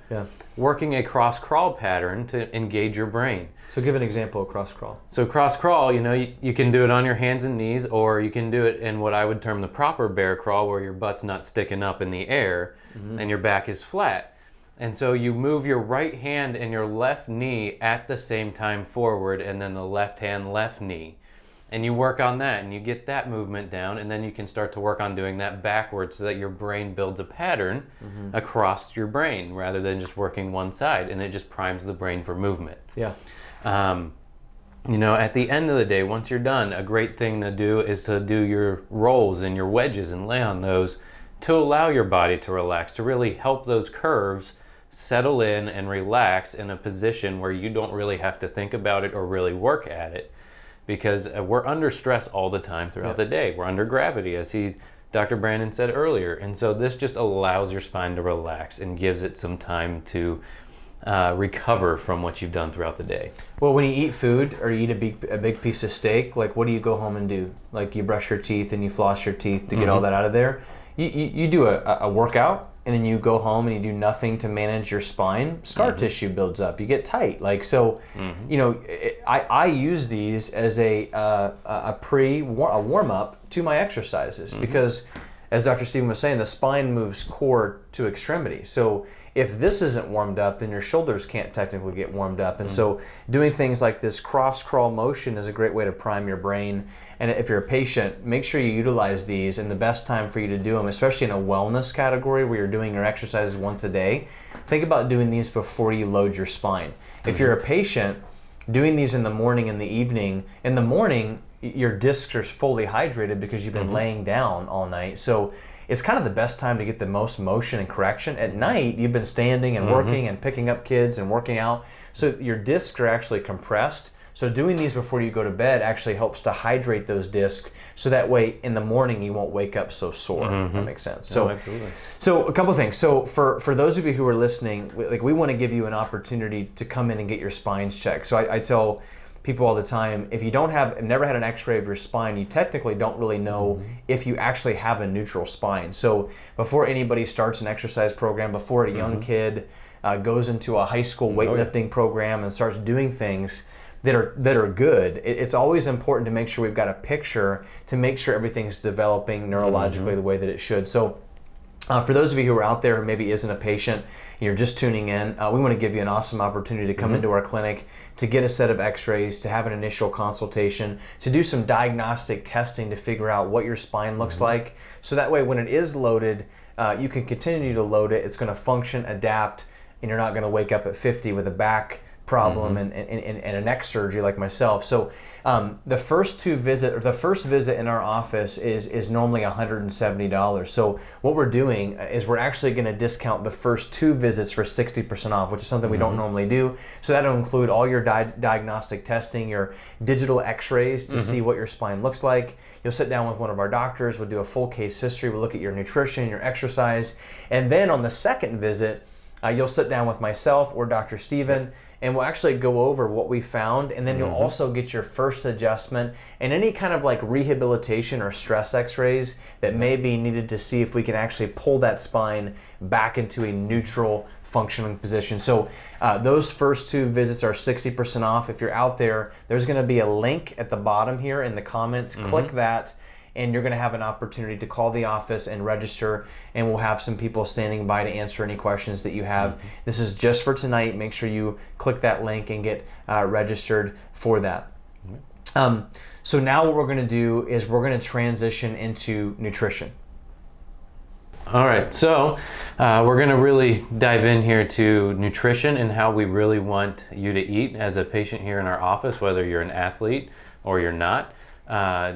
S2: Working a cross-crawl pattern to engage your brain.
S1: So give an example of cross-crawl.
S2: So cross-crawl, you can do it on your hands and knees, or you can do it in what I would term the proper bear crawl, where your butt's not sticking up in the air and your back is flat. And so you move your right hand and your left knee at the same time forward, and then the left hand, left knee. And you work on that, and you get that movement down, and then you can start to work on doing that backwards so that your brain builds a pattern across your brain rather than just working one side, and it just primes the brain for movement. At the end of the day, once you're done, a great thing to do is to do your rolls and your wedges and lay on those to allow your body to relax, to really help those curves settle in and relax in a position where you don't really have to think about it or really work at it, because we're under stress all the time throughout the day. We're under gravity, as Dr. Brandon said earlier. And so this just allows your spine to relax and gives it some time to recover from what you've done throughout the day.
S1: Well, when you eat food or you eat a big piece of steak, like what do you go home and do? Like you brush your teeth and you floss your teeth to get all that out of there. You do a workout, and then you go home and you do nothing to manage your spine, scar tissue builds up. You get tight. Like, so, I use these as a warm-up to my exercises, because as Dr. Stephen was saying, the spine moves core to extremity. So if this isn't warmed up, then your shoulders can't technically get warmed up. And so doing things like this cross-crawl motion is a great way to prime your brain. And if you're a patient, make sure you utilize these, and the best time for you to do them, especially in a wellness category where you're doing your exercises once a day, think about doing these before you load your spine. If you're a patient, doing these in the morning and the evening, in the morning, your discs are fully hydrated because you've been laying down all night. So it's kind of the best time to get the most motion and correction. At night, you've been standing and working and picking up kids and working out. So your discs are actually compressed. So doing these before you go to bed actually helps to hydrate those discs, so that way in the morning you won't wake up so sore. If that makes sense. So, so a couple of things. So for those of you who are listening, we want to give you an opportunity to come in and get your spines checked. So I tell people all the time, if you never had an x-ray of your spine, you technically don't really know if you actually have a neutral spine. So before anybody starts an exercise program, before a young kid goes into a high school weightlifting program and starts doing things that are good, it's always important to make sure we've got a picture to make sure everything's developing neurologically the way that it should. So for those of you who are out there who maybe isn't a patient, you're just tuning in, we want to give you an awesome opportunity to come into our clinic, to get a set of x-rays, to have an initial consultation, to do some diagnostic testing to figure out what your spine looks like. So that way when it is loaded, you can continue to load it. It's going to function, adapt, and you're not going to wake up at 50 with a back problem and a neck surgery like myself. So the first visit in our office is normally $170. So what we're doing is we're actually going to discount the first 2 visits for 60% off, which is something we don't normally do. So that'll include all your diagnostic testing, your digital x-rays to see what your spine looks like. You'll sit down with one of our doctors, we'll do a full case history, we'll look at your nutrition, your exercise, and then on the second visit, you'll sit down with myself or Dr. Steven, and we'll actually go over what we found, and then you'll also get your first adjustment and any kind of like rehabilitation or stress x-rays that may be needed to see if we can actually pull that spine back into a neutral functioning position. So those first 2 visits are 60% off. If you're out there, there's going to be a link at the bottom here in the comments. Click that, and you're going to have an opportunity to call the office and register, and we'll have some people standing by to answer any questions that you have. This is just for tonight. Make sure you click that link and get registered for that. So now what we're going to do is we're going to transition into nutrition.
S2: All right, so we're going to really dive in here to nutrition and how we really want you to eat as a patient here in our office, whether you're an athlete or you're not.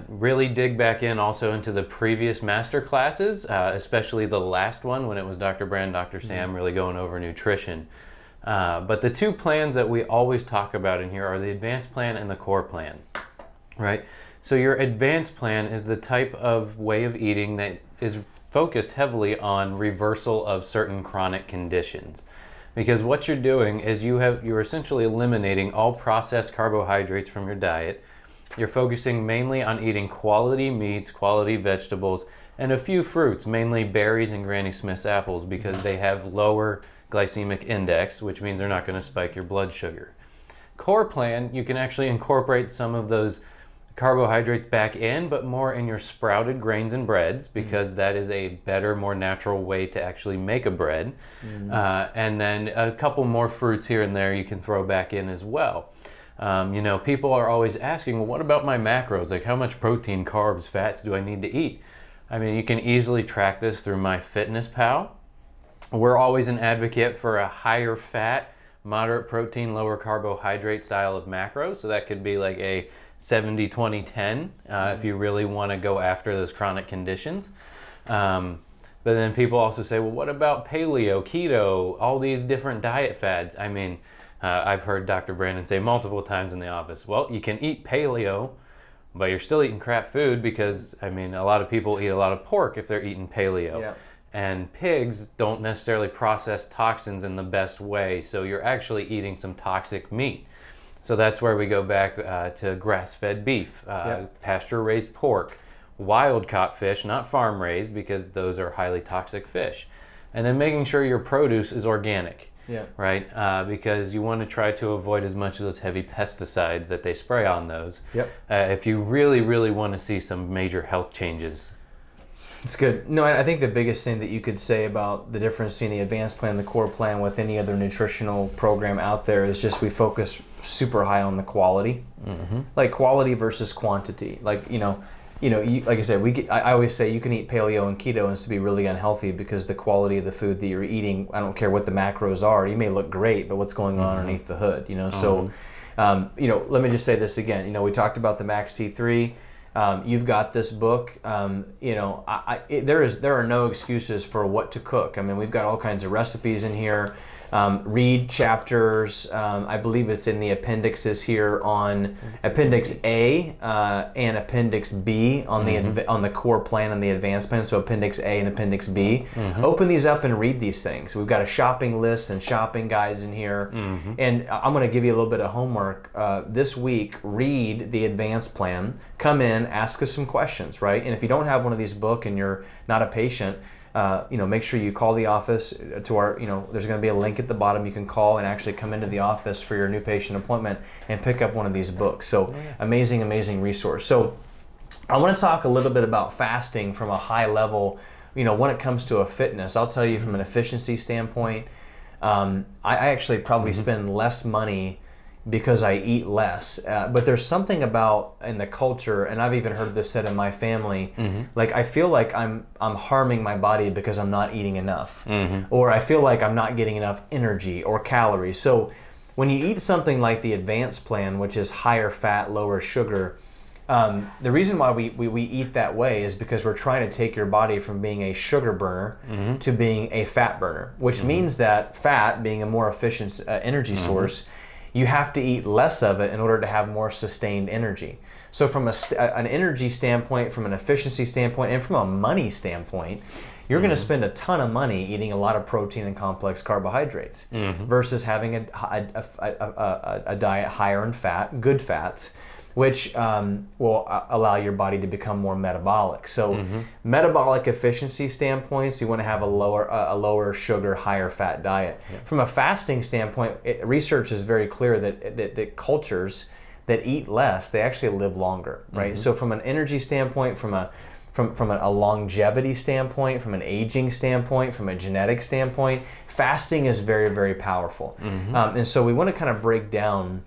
S2: Really dig back in also into the previous master classes, especially the last one when it was Dr. Brand, Dr. Sam really going over nutrition. But the 2 plans that we always talk about in here are the advanced plan and the core plan, right? So your advanced plan is the type of way of eating that is focused heavily on reversal of certain chronic conditions. Because what you're doing is you're essentially eliminating all processed carbohydrates from your diet. You're focusing mainly on eating quality meats, quality vegetables, and a few fruits, mainly berries and Granny Smith's apples, because they have lower glycemic index, which means they're not going to spike your blood sugar. Core plan, you can actually incorporate some of those carbohydrates back in, but more in your sprouted grains and breads, because that is a better, more natural way to actually make a bread. And then a couple more fruits here and there you can throw back in as well. People are always asking, well, what about my macros? Like, how much protein, carbs, fats do I need to eat? I mean, you can easily track this through MyFitnessPal. We're always an advocate for a higher fat, moderate protein, lower carbohydrate style of macros. So that could be like a 70-20-10 if you really want to go after those chronic conditions. But then people also say, well, what about paleo, keto, all these different diet fads? I mean, I've heard Dr. Brandon say multiple times in the office, well, you can eat paleo, but you're still eating crap food because, I mean, a lot of people eat a lot of pork if they're eating paleo. Yeah. And pigs don't necessarily process toxins in the best way, so you're actually eating some toxic meat. So that's where we go back to grass-fed beef, pasture-raised pork, wild-caught fish, not farm-raised, because those are highly toxic fish. And then making sure your produce is organic. Yeah. Right? Because you want to try to avoid as much of those heavy pesticides that they spray on those. Yep. If you really, really want to see some major health changes.
S1: It's good. No, I think the biggest thing that you could say about the difference between the advanced plan and the core plan with any other nutritional program out there is just we focus super high on the quality. Like quality versus quantity. Like, like I said, I always say you can eat paleo and keto and still be really unhealthy because the quality of the food that you're eating, I don't care what the macros are, you may look great, but what's going on underneath the hood, So, let me just say this again. We talked about the Max T3. You've got this book. There are no excuses for what to cook. I mean, we've got all kinds of recipes in here. Read chapters, I believe it's in the appendixes here on Appendix A and Appendix B on the core plan and the advanced plan, so Appendix A and Appendix B. Open these up and read these things. We've got a shopping list and shopping guides in here. And I'm going to give you a little bit of homework. This week, read the advanced plan, come in, ask us some questions, right? And if you don't have one of these books and you're not a patient, make sure you call the office to our, there's going to be a link at the bottom. You can call and actually come into the office for your new patient appointment and pick up one of these books. So amazing, amazing resource. So I want to talk a little bit about fasting from a high level, when it comes to a fitness. I'll tell you from an efficiency standpoint, I actually probably spend less money because I eat less. But there's something about in the culture, and I've even heard this said in my family, like I feel like I'm harming my body because I'm not eating enough. Or I feel like I'm not getting enough energy or calories. So when you eat something like the advanced plan, which is higher fat, lower sugar, the reason why we eat that way is because we're trying to take your body from being a sugar burner to being a fat burner, which means that fat, being a more efficient energy source, you have to eat less of it in order to have more sustained energy. So from an energy standpoint, from an efficiency standpoint, and from a money standpoint, you're going to spend a ton of money eating a lot of protein and complex carbohydrates versus having a diet higher in fat, good fats, which will allow your body to become more metabolic. So metabolic efficiency standpoints, you want to have a lower sugar, higher fat diet. From a fasting standpoint, research is very clear that cultures that eat less, they actually live longer, right? So from an energy standpoint, from a longevity standpoint, from an aging standpoint, from a genetic standpoint, fasting is very, very powerful. And so we want to kind of break down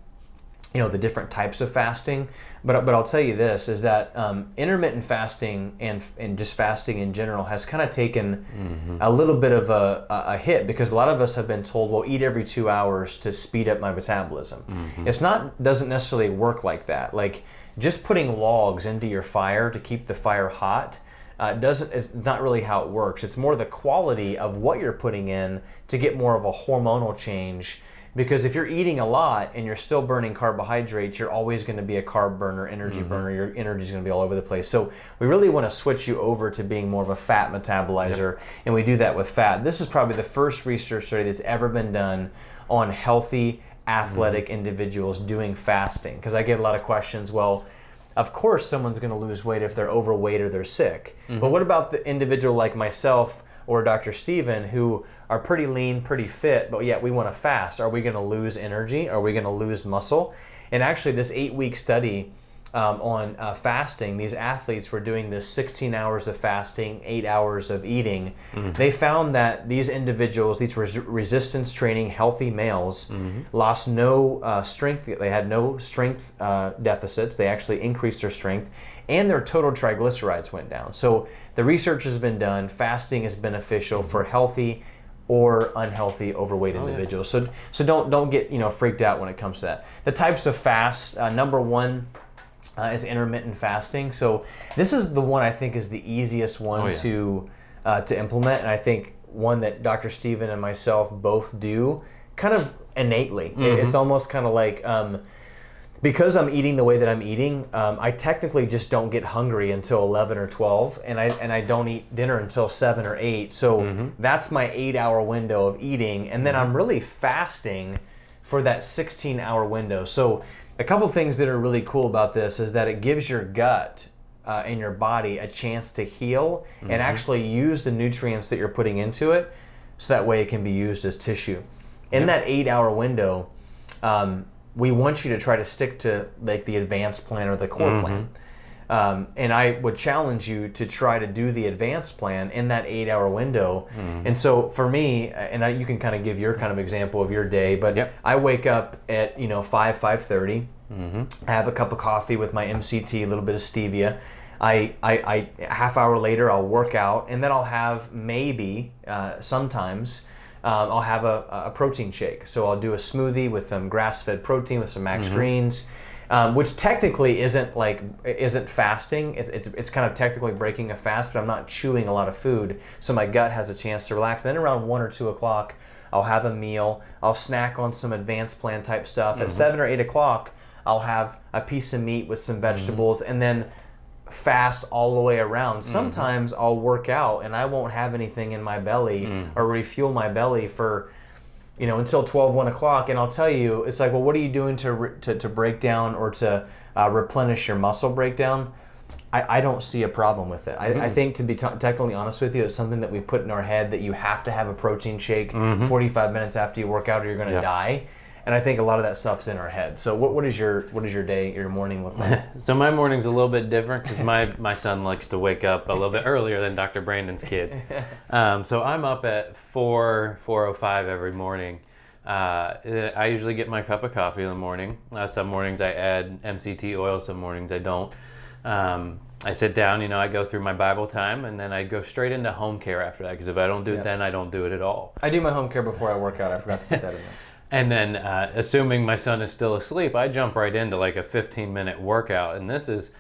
S1: the different types of fasting, but I'll tell you this, is that intermittent fasting and just fasting in general has kind of taken a little bit of a hit, because a lot of us have been told, well, eat every 2 hours to speed up my metabolism. Doesn't necessarily work like that. Like just putting logs into your fire to keep the fire hot it's not really how it works. It's more the quality of what you're putting in to get more of a hormonal change. Because if you're eating a lot and you're still burning carbohydrates, you're always going to be a carb burner, energy burner. Your energy is going to be all over the place. So we really want to switch you over to being more of a fat metabolizer, and we do that with fat. This is probably the first research study that's ever been done on healthy, athletic individuals doing fasting. Because I get a lot of questions, well, of course someone's going to lose weight if they're overweight or they're sick. But what about the individual like myself or Dr. Steven, who are pretty lean, pretty fit, but yet we want to fast? Are we going to lose energy? Are we going to lose muscle? And actually this 8-week study on fasting, these athletes were doing this 16 hours of fasting, 8 hours of eating. They found that these individuals, these resistance training healthy males, lost no strength. They had no strength deficits. They actually increased their strength, and their total triglycerides went down. So the research has been done. Fasting is beneficial for healthy or unhealthy overweight individuals. So don't get freaked out when it comes to that. The types of fasts, number one is intermittent fasting. So this is the one I think is the easiest one to implement, and I think one that Dr. Steven and myself both do kind of innately. It's almost kind of like because I'm eating the way that I'm eating, I technically just don't get hungry until 11 or 12, and I don't eat dinner until 7 or 8. So that's my 8-hour window of eating, and then I'm really fasting for that 16-hour window. So a couple things that are really cool about this is that it gives your gut and your body a chance to heal and actually use the nutrients that you're putting into it, so that way it can be used as tissue. In that 8-hour window, we want you to try to stick to like the advanced plan or the core plan. And I would challenge you to try to do the advanced plan in that 8-hour window. And so for me, and you can kind of give your kind of example of your day, but I wake up at 5:30. I have a cup of coffee with my MCT, a little bit of stevia. I half hour later I'll work out, and then I'll have maybe sometimes I'll have a protein shake. So I'll do a smoothie with some grass-fed protein with some max greens. Which technically isn't fasting. It's kind of technically breaking a fast, but I'm not chewing a lot of food, so my gut has a chance to relax. And then around 1 or 2 o'clock, I'll have a meal. I'll snack on some advanced plan type stuff. At 7 or 8 o'clock, I'll have a piece of meat with some vegetables, and then fast all the way around. Sometimes I'll work out and I won't have anything in my belly or refuel my belly for, until 12, 1 o'clock. And I'll tell you, it's like, well, what are you doing to break down or to replenish your muscle breakdown? I don't see a problem with it. I think, to be technically honest with you, it's something that we've put in our head that you have to have a protein shake 45 minutes after you work out or you're going to die. And I think a lot of that stuff's in our head. So what is your day, your morning look like?
S2: So my morning's a little bit different because my son likes to wake up a little bit earlier than Dr. Brandon's kids. So I'm up at 4:05 every morning. I usually get my cup of coffee in the morning. Some mornings I add MCT oil, some mornings I don't. I sit down, I go through my Bible time, and then I go straight into home care after that, because if I don't do it then, I don't do it at all.
S1: I do my home care before I work out. I forgot to put that in there.
S2: And then, assuming my son is still asleep, I jump right into like a 15-minute workout. And this is,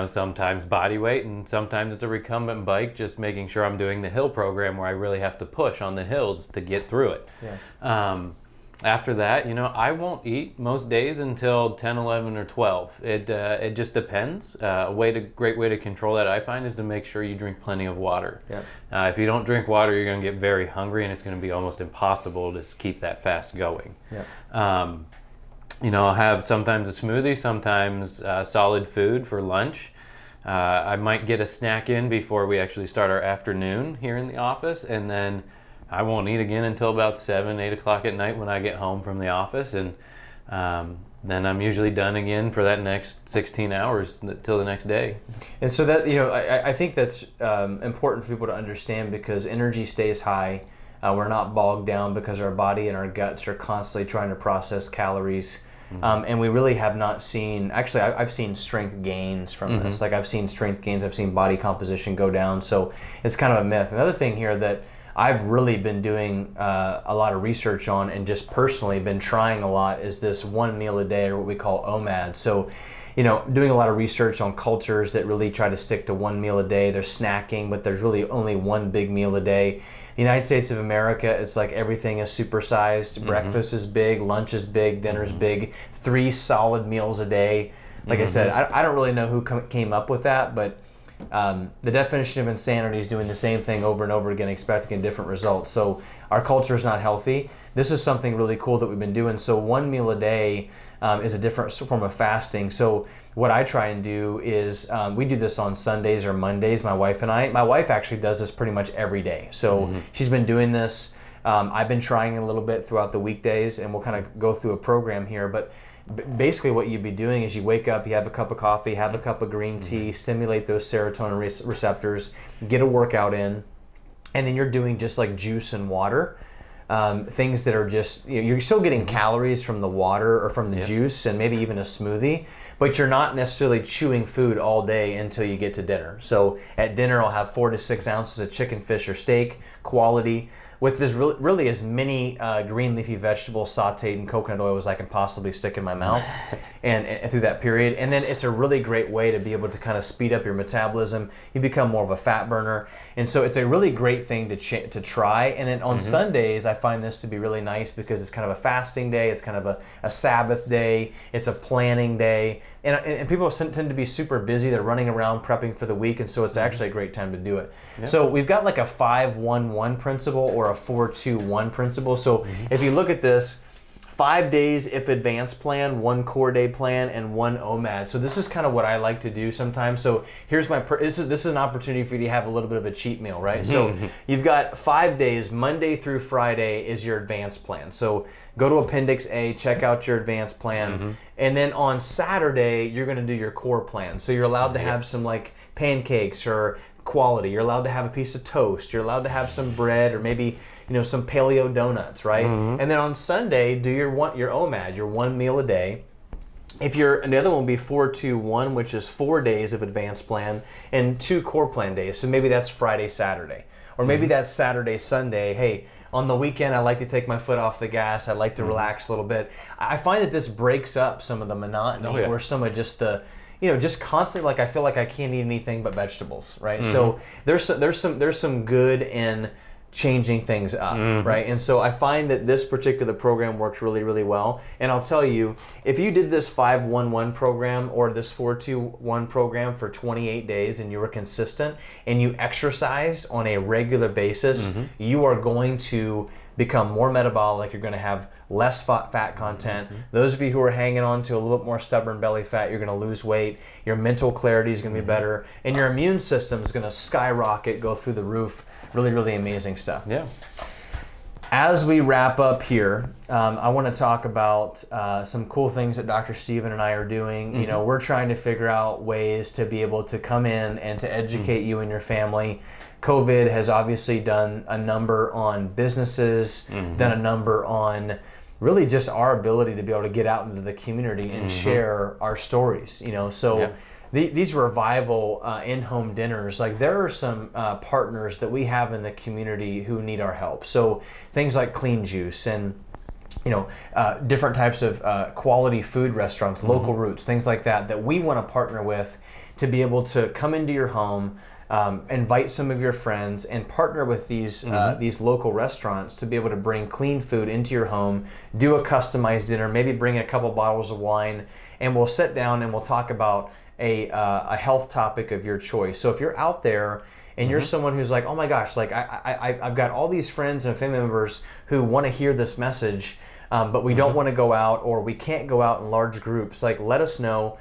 S2: sometimes body weight, and sometimes it's a recumbent bike, just making sure I'm doing the hill program where I really have to push on the hills to get through it. Yeah. After that, I won't eat most days until 10, 11, or 12. It just depends. Great way to control that, I find, is to make sure you drink plenty of water. Yep. If you don't drink water, you're going to get very hungry, and it's going to be almost impossible to keep that fast going. Yep. I'll have sometimes a smoothie, sometimes solid food for lunch. I might get a snack in before we actually start our afternoon here in the office, and then I won't eat again until about 7, 8 o'clock at night when I get home from the office, and then I'm usually done again for that next 16 hours till the next day.
S1: And so that, I think that's important for people to understand, because energy stays high. We're not bogged down because our body and our guts are constantly trying to process calories. And we really have not seen, actually, I've seen strength gains from this. Like, I've seen strength gains, I've seen body composition go down. So it's kind of a myth. Another thing here that I've really been doing a lot of research on, and just personally been trying a lot, is this 1 meal a day, or what we call OMAD. So, doing a lot of research on cultures that really try to stick to 1 meal a day. They're snacking, but there's really only one big meal a day. The United States of America, it's like everything is supersized. Breakfast is big, lunch is big, dinner's big, 3 solid meals a day. Like I said, I don't really know who came up with that, but the definition of insanity is doing the same thing over and over again, expecting different results. So our culture is not healthy. This is something really cool that we've been doing. So 1 meal a day is a different form of fasting. So what I try and do is, we do this on Sundays or Mondays, my wife and I. My wife actually does this pretty much every day. So she's been doing this. I've been trying a little bit throughout the weekdays, and we'll kind of go through a program here. But basically what you'd be doing is you wake up, you have a cup of coffee, have a cup of green tea, stimulate those serotonin receptors, get a workout in, and then you're doing just like juice and water. Things that are just, you're still getting calories from the water or from the juice, and maybe even a smoothie, but you're not necessarily chewing food all day until you get to dinner. So at dinner, I'll have 4 to 6 ounces of chicken, fish, or steak, quality, with this really as many green leafy vegetables sauteed in coconut oil as I can possibly stick in my mouth, and through that period. And then it's a really great way to be able to kind of speed up your metabolism. You become more of a fat burner. And so it's a really great thing to try. And then on Sundays, I find this to be really nice because it's kind of a fasting day. It's kind of a Sabbath day. It's a planning day. And people tend to be super busy. They're running around prepping for the week, and so it's actually a great time to do it. Yep. So we've got like a 5-1-1 principle or a 4-2-1 principle. So if you look at this, 5 days if advanced plan, 1 core day plan, and 1 OMAD. So this is kind of what I like to do sometimes. So here's this is an opportunity for you to have a little bit of a cheat meal, right? So you've got 5 days, Monday through Friday is your advanced plan. So go to Appendix A, check out your advanced plan, and then on Saturday you're going to do your core plan. So you're allowed to have some like pancakes or quality. You're allowed to have a piece of toast. You're allowed to have some bread or maybe some paleo donuts, right? And then on Sunday, do your OMAD, your 1 meal a day. And the other one will be 4-2-1, which is 4 days of advanced plan and 2 core plan days. So maybe that's Friday, Saturday, or maybe that's Saturday, Sunday. Hey, on the weekend, I like to take my foot off the gas. I like to relax a little bit. I find that this breaks up some of the monotony or some of just the just constantly, like I feel like I can't eat anything but vegetables, right? So there's some good in changing things up, right? And so I find that this particular program works really, really well. And I'll tell you, if you did this 5-1-1 program or this 4-2-1 program for 28 days and you were consistent and you exercised on a regular basis, you are going to become more metabolic. You're going to have less fat content. Those of you who are hanging on to a little bit more stubborn belly fat, you're going to lose weight. Your mental clarity is going to be better, and your immune system is going to skyrocket, go through the roof. Really, really amazing stuff.
S2: Yeah.
S1: As we wrap up here, I want to talk about some cool things that Dr. Steven and I are doing. You know, we're trying to figure out ways to be able to come in and to educate you and your family. COVID has obviously done a number on businesses, done a number on really just our ability to be able to get out into the community and share our stories. You know, so these revival in-home dinners, like there are some partners that we have in the community who need our help. So things like Clean Juice and different types of quality food restaurants, local roots, things like that, that we want to partner with to be able to come into your home, invite some of your friends, and partner with these local restaurants to be able to bring clean food into your home, do a customized dinner, maybe bring a couple bottles of wine, and we'll sit down and we'll talk about a health topic of your choice. So if you're out there and you're someone who's like, oh my gosh, like I've got all these friends and family members who want to hear this message, but we don't want to go out, or we can't go out in large groups, like let us know.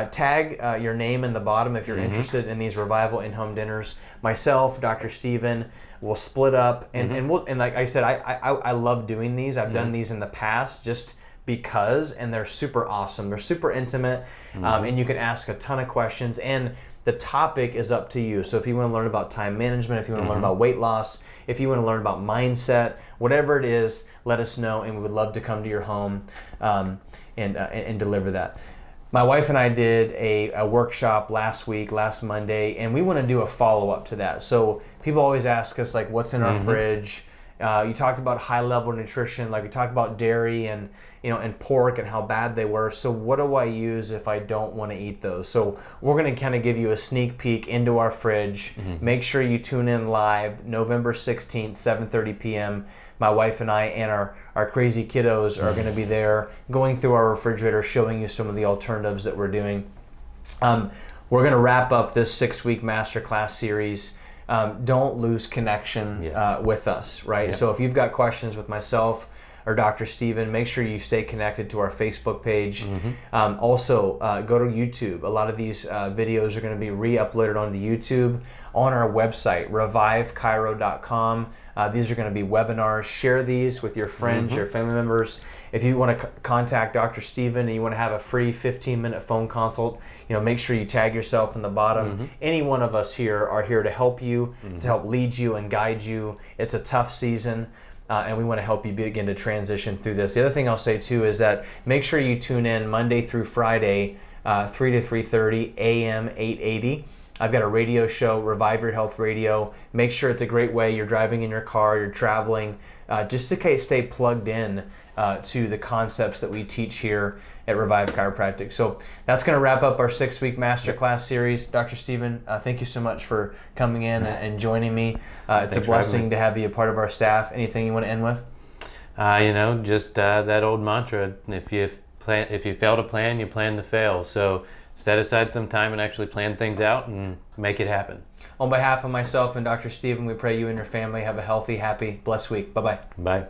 S1: Tag your name in the bottom if you're interested in these revival in-home dinners. Myself, Dr. Steven, will split up, and like I said, I love doing these. I've done these in the past just because, and they're super awesome. They're super intimate, and you can ask a ton of questions, and the topic is up to you. So if you want to learn about time management, if you want to learn about weight loss, if you want to learn about mindset, whatever it is, let us know, and we would love to come to your home and deliver that. My wife and I did a workshop last Monday, and we want to do a follow-up to that. So people always ask us, like, what's in our fridge? You talked about high-level nutrition, like we talked about dairy and pork and how bad they were. So what do I use if I don't want to eat those? So we're going to kind of give you a sneak peek into our fridge. Make sure you tune in live November 16th, 7:30 p.m. My wife and I and our crazy kiddos are going to be there going through our refrigerator, showing you some of the alternatives that we're doing. We're going to wrap up this 6-week masterclass series. Don't lose connection with us, right? So if you've got questions with myself or Dr. Steven, make sure you stay connected to our Facebook page. Also, go to YouTube. A lot of these videos are going to be re-uploaded onto YouTube on our website, revivechiro.com. These are going to be webinars. Share these with your friends, your family members. If you want to contact Dr. Steven and you want to have a free 15-minute phone consult, make sure you tag yourself in the bottom. Any one of us here are here to help you, to help lead you and guide you. It's a tough season, and we want to help you begin to transition through this. The other thing I'll say too is that make sure you tune in Monday through Friday, 3 to 3:30 a.m. 880. I've got a radio show, Revive Your Health Radio. Make sure it's a great way. You're driving in your car, you're traveling, just to stay plugged in to the concepts that we teach here at Revive Chiropractic. So that's going to wrap up our 6-week masterclass series. Dr. Steven, thank you so much for coming in and joining me. It's a blessing to have you a part of our staff. Anything you want to end with?
S2: Just that old mantra: if you fail to plan, you plan to fail. So set aside some time and actually plan things out and make it happen.
S1: On behalf of myself and Dr. Steven, we pray you and your family have a healthy, happy, blessed week. Bye-bye.
S2: Bye.